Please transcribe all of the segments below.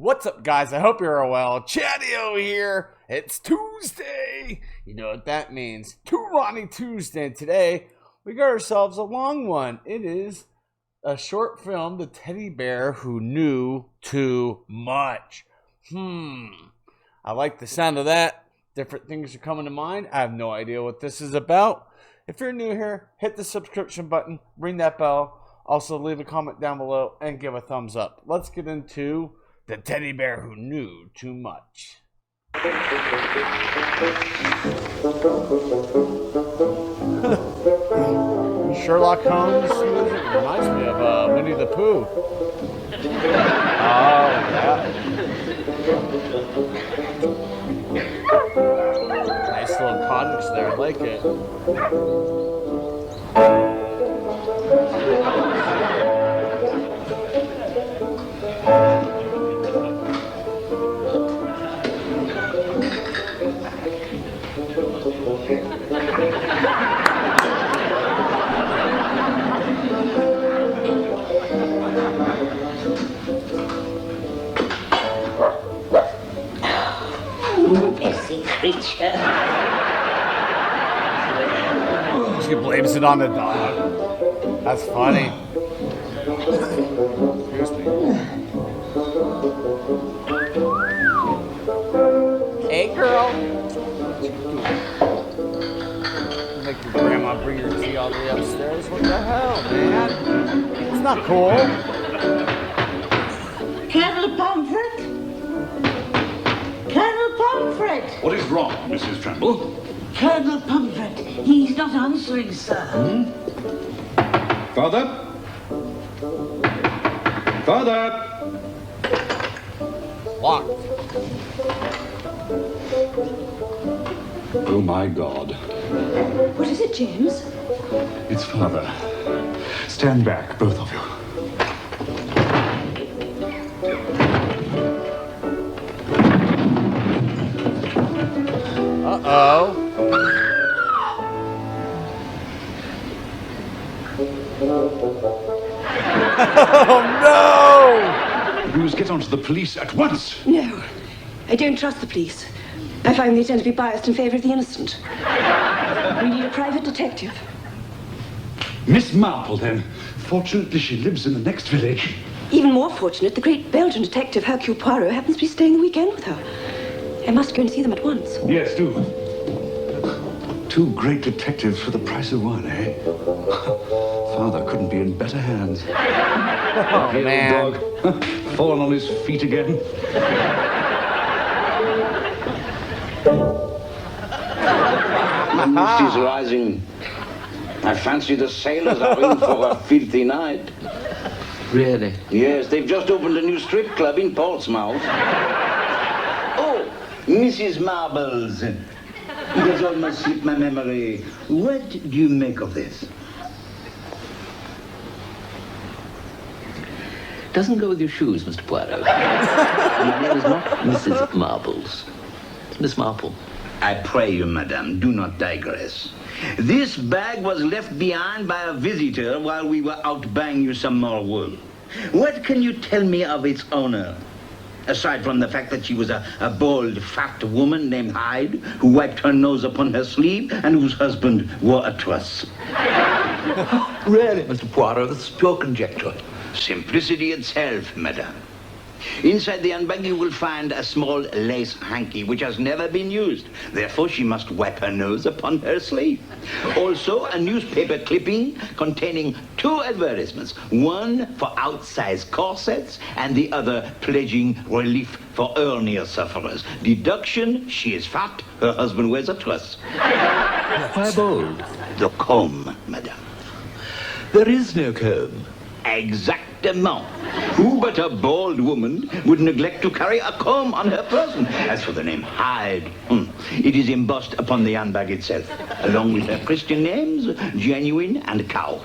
What's up, guys? I hope you're well. Chadeo here. It's Tuesday. You know what that means. Two Ronnie Tuesday. And today, we got ourselves a long one. It is a short film, The Teddy Bear Who Knew Too Much. I like the sound of that. Different things are coming to mind. I have no idea what this is about. If you're new here, hit the subscription button, ring that bell. Also, leave a comment down below and give a thumbs up. Let's get into The Teddy Bear Who Knew Too Much. Sherlock Holmes music reminds me of Winnie the Pooh. Oh, yeah. Nice little cottage there. I like it. Messy creature. She blames it on the dog. That's funny. Excuse me. Hey, girl. Make your grandma bring your tea all the way upstairs? What the hell, man? It's not cool. Colonel Pomfret? Colonel Pomfret! What is wrong, Mrs. Tremble? Colonel Pomfret, he's not answering, sir. Father? Father? Locked. Oh, my God. What is it, James? It's Father. Stand back, both of you. Uh-oh. Oh, no! We must get onto the police at once. No, I don't trust the police. I find they tend to be biased in favor of the innocent. We need a private detective. Miss Marple, then. Fortunately, she lives in the next village. Even more fortunate, the great Belgian detective Hercule Poirot happens to be staying the weekend with her. I must go and see them at once. Yes, do. Two great detectives for the price of one, eh? Father couldn't be in better hands. Oh, man. Dog. Fallen on his feet again. The mist is rising. I fancy the sailors are in for a filthy night. Really? Yes, they've just opened a new strip club in Portsmouth. Oh, Mrs. Marbles. It has almost slipped my memory. What do you make of this? Doesn't go with your shoes, Mr. Poirot. Your name is not Mrs. Marbles. It's Miss Marple. I pray you, madame, do not digress. This bag was left behind by a visitor while we were out buying you some more wool. What can you tell me of its owner? Aside from the fact that she was a bald, fat woman named Hyde, who wiped her nose upon her sleeve and whose husband wore a truss. Really, Mr. Poirot, that's pure conjecture. Simplicity itself, madame. Inside the handbag you will find a small lace hanky which has never been used. Therefore she must wipe her nose upon her sleeve. Also a newspaper clipping containing two advertisements. One for outsized corsets and the other pledging relief for hernia sufferers. Deduction, she is fat, her husband wears a truss. Why bold? The comb, madame. There is no comb. Exactement. Who but a bald woman would neglect to carry a comb on her person? As for the name Hyde, it is embossed upon the handbag itself, along with her Christian names, Genuine and Cow.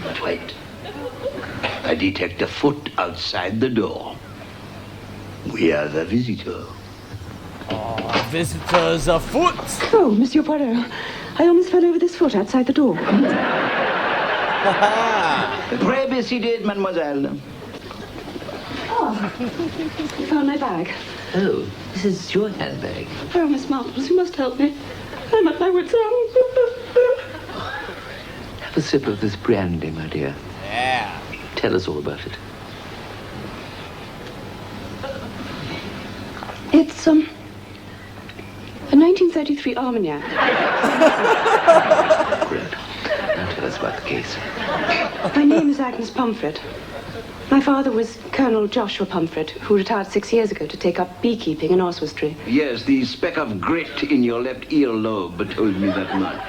But wait. I detect a foot outside the door. We have a visitor. Oh, visitors afoot. Oh, Monsieur Poirot, I almost fell over this foot outside the door. Pray be seated, mademoiselle. You found my bag. Oh, this is your handbag. Oh, Miss Marbles, you must help me. I'm at my wit's end. Have a sip of this brandy, my dear. Yeah. Tell us all about it. It's, a 1933 Armagnac. Great. Now tell us about the case. My name is Agnes Pomfret. My father was Colonel Joshua Pomfret, who retired 6 years ago to take up beekeeping in Oswestry. Yes, the speck of grit in your left earlobe told me that much.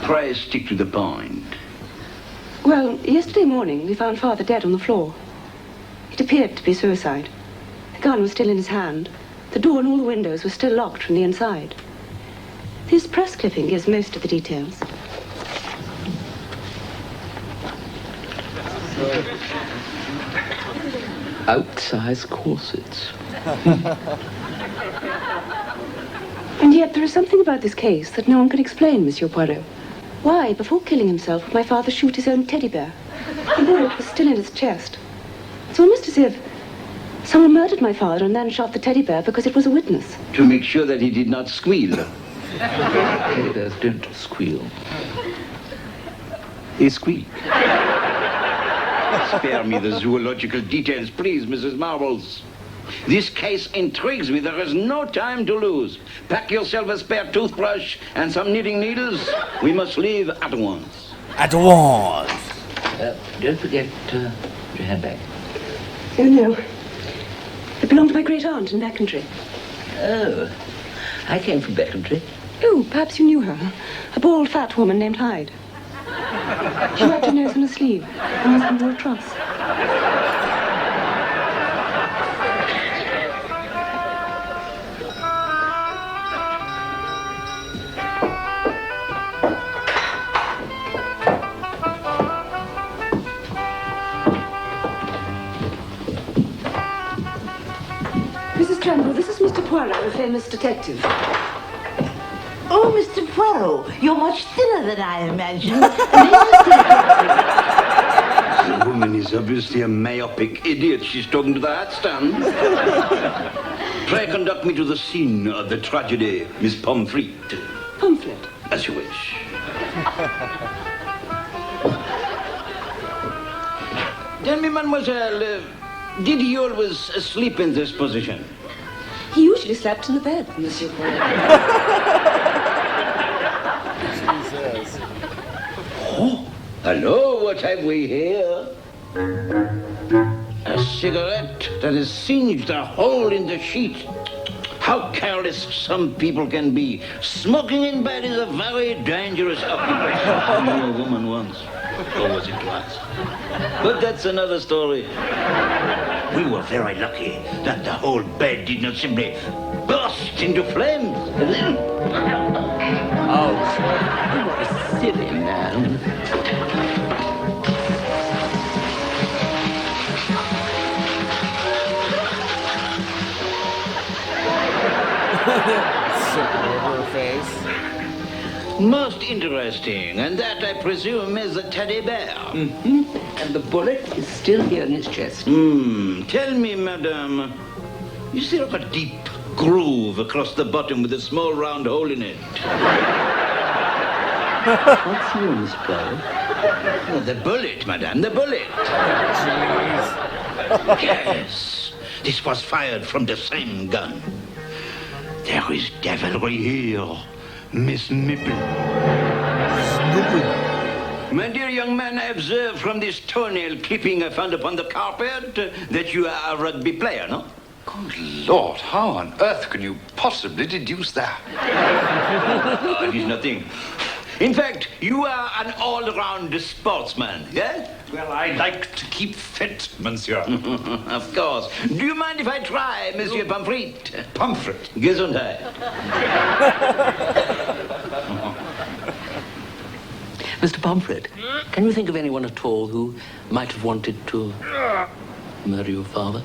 Pray stick to the point. Well, yesterday morning, we found father dead on the floor. It appeared to be suicide. The gun was still in his hand. The door and all the windows were still locked from the inside. This press clipping gives most of the details. Outsize corsets. And yet there is something about this case that no one can explain, Monsieur Poirot. Why, before killing himself, would my father shoot his own teddy bear? The bullet was still in his chest. It's almost as if someone murdered my father and then shot the teddy bear because it was a witness. To make sure that he did not squeal. Teddy bears don't squeal. They squeak. Spare me the zoological details, please, Mrs. Marbles. This case intrigues me. There is no time to lose. Pack yourself a spare toothbrush and some knitting needles. We must leave at once. At once. Don't forget your handbag. Oh, no. It belonged to my great aunt in Beckentry. Oh, I came from Beckentry. Oh, perhaps you knew her. A bald, fat woman named Hyde. She wiped her nose on a sleeve. Her husband wore a truss. Mrs. Tremble, this is Mr. Poirot, a famous detective. Oh, Mr. Poirot, you're much thinner than I imagined. The woman is obviously a myopic idiot. She's talking to the hat stand. Pray conduct me to the scene of the tragedy, Miss Pomfret. Pamphlet. As you wish. Tell me, mademoiselle, did he always sleep in this position? He usually slept in the bed, Monsieur Poirot. Jesus. Oh, hello, what have we here? A cigarette that has singed a hole in the sheet. How careless some people can be. Smoking in bed is a very dangerous occupation. I knew a woman once. Or was it twice? But that's another story. We were very lucky that the whole bed did not simply burst into flames. And then... Oh, You are a silly man. Super over her face. Most interesting. And that, I presume, is a teddy bear. And the bullet is still here in his chest. Tell me, madame, is there a deep groove across the bottom with a small round hole in it? What's new, Miss Poirot? Oh, the bullet, madame, the bullet. Jeez. Yes, this was fired from the same gun. There is devilry here, Miss Mipple. My dear young man, I observe from this toenail clipping I found upon the carpet that you are a rugby player, no? Good Lord, how on earth can you possibly deduce that? Oh, it is nothing. In fact, you are an all-round sportsman, yes? Well, I like to keep fit, monsieur. Of course. Do you mind if I try, Monsieur Pomfret? Pomfret. Gesundheit. Mr. Pomfret, can you think of anyone at all who might have wanted to murder your father?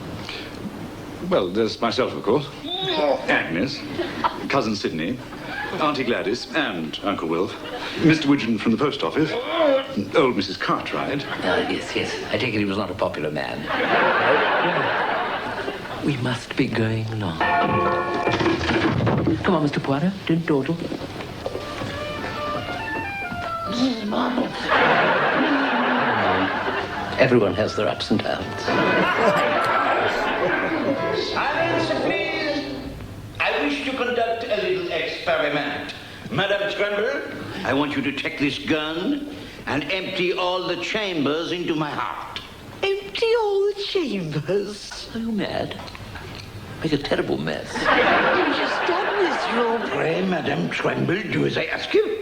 Well, there's myself, of course. Agnes, Cousin Sidney, Auntie Gladys, and Uncle Wilf. Mr. Widgeon from the post office. Old Mrs. Cartwright. Yes. I take it he was not a popular man. We must be going along. Come on, Mr. Poirot, don't dawdle. Mrs. Marbles. Everyone has their ups and downs. Silence, please. I wish to conduct a little experiment. Madame Tremble, I want you to take this gun and empty all the chambers into my heart. Empty all the chambers. Are you mad? Make a terrible mess. You just done this, Rob. Pray, Madame Tremble, do as I ask you.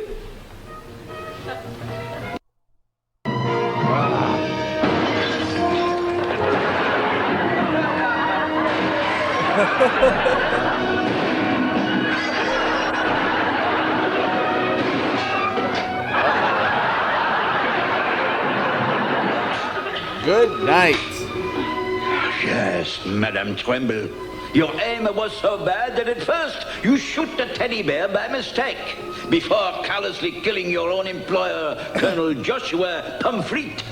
Good night. Yes, Madame Tremble. Your aim was so bad that at first you shoot the teddy bear by mistake, before callously killing your own employer, Colonel Joshua Pomfret.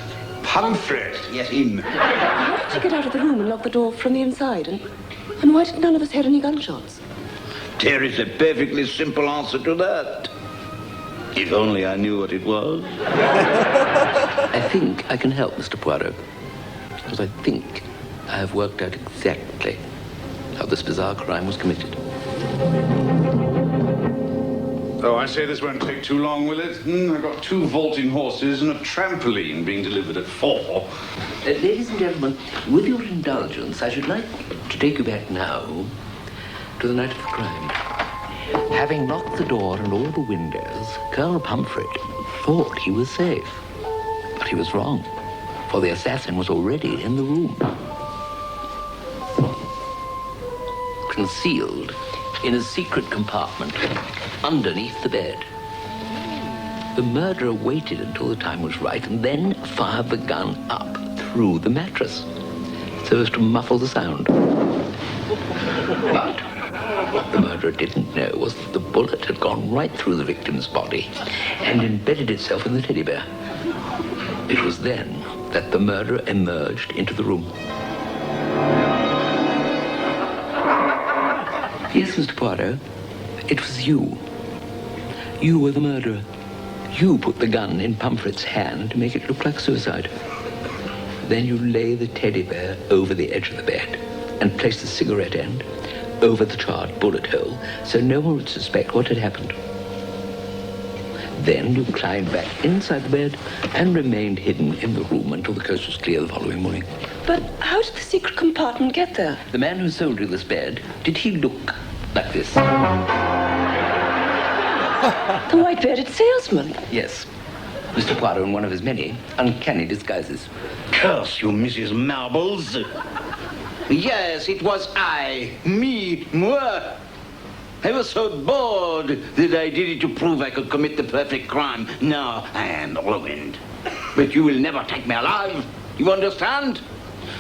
Pomfret? Yes, him. How did you get out of the room and lock the door from the inside? And why did none of us hear any gunshots? There is a perfectly simple answer to that. If only I knew what it was. I think I can help, Mr. Poirot. Because I think I have worked out exactly how this bizarre crime was committed. Oh, I say this won't take too long, will it? I've got 2 vaulting horses and a trampoline being delivered at 4. Ladies and gentlemen, with your indulgence, I should like to take you back now to the night of the crime. Having locked the door and all the windows, Colonel Pomfret thought he was safe. But he was wrong, for the assassin was already in the room. Concealed in a secret compartment underneath the bed. The murderer waited until the time was right and then fired the gun up through the mattress so as to muffle the sound. But what the murderer didn't know was that the bullet had gone right through the victim's body and embedded itself in the teddy bear. It was then that the murderer emerged into the room. Yes, Mr. Poirot, it was you. You were the murderer. You put the gun in Pomfret's hand to make it look like suicide. Then you lay the teddy bear over the edge of the bed and placed the cigarette end over the charred bullet hole so no one would suspect what had happened. Then you climbed back inside the bed and remained hidden in the room until the coast was clear the following morning. But how did the secret compartment get there? The man who sold you this bed, did he look like this? The white-bearded salesman. Yes. Mr. Poirot in one of his many uncanny disguises. Curse you, Mrs. Marbles. Yes, it was I. Me, moi. I was so bored that I did it to prove I could commit the perfect crime. Now I am ruined. But you will never take me alive. You understand?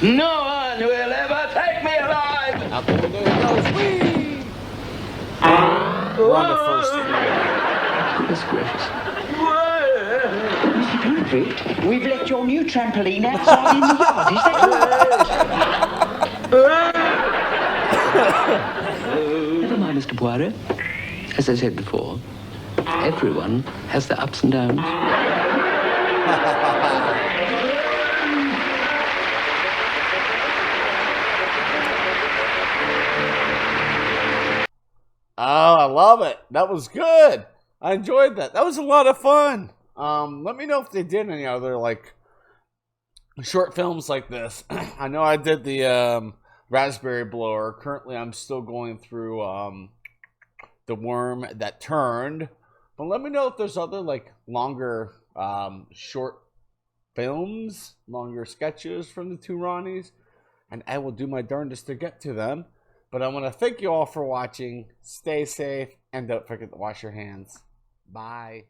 No one will ever take me alive. Out the window he goes. Whee! We're on the first floor. Goodness gracious. Mr. Pomfret, we've left your new trampoline outside in the yard. Is that right? Never mind, Mr. Poirot. As I said before, everyone has their ups and downs. Oh, I love it. That was good. I enjoyed that. That was a lot of fun. Let me know if they did any other like short films like this. I know I did the Raspberry Blower. Currently, I'm still going through The Worm That Turned. But let me know if there's other like longer short films, longer sketches from the Two Ronnies, and I will do my darndest to get to them. But I want to thank you all for watching. Stay safe, and don't forget to wash your hands. Bye.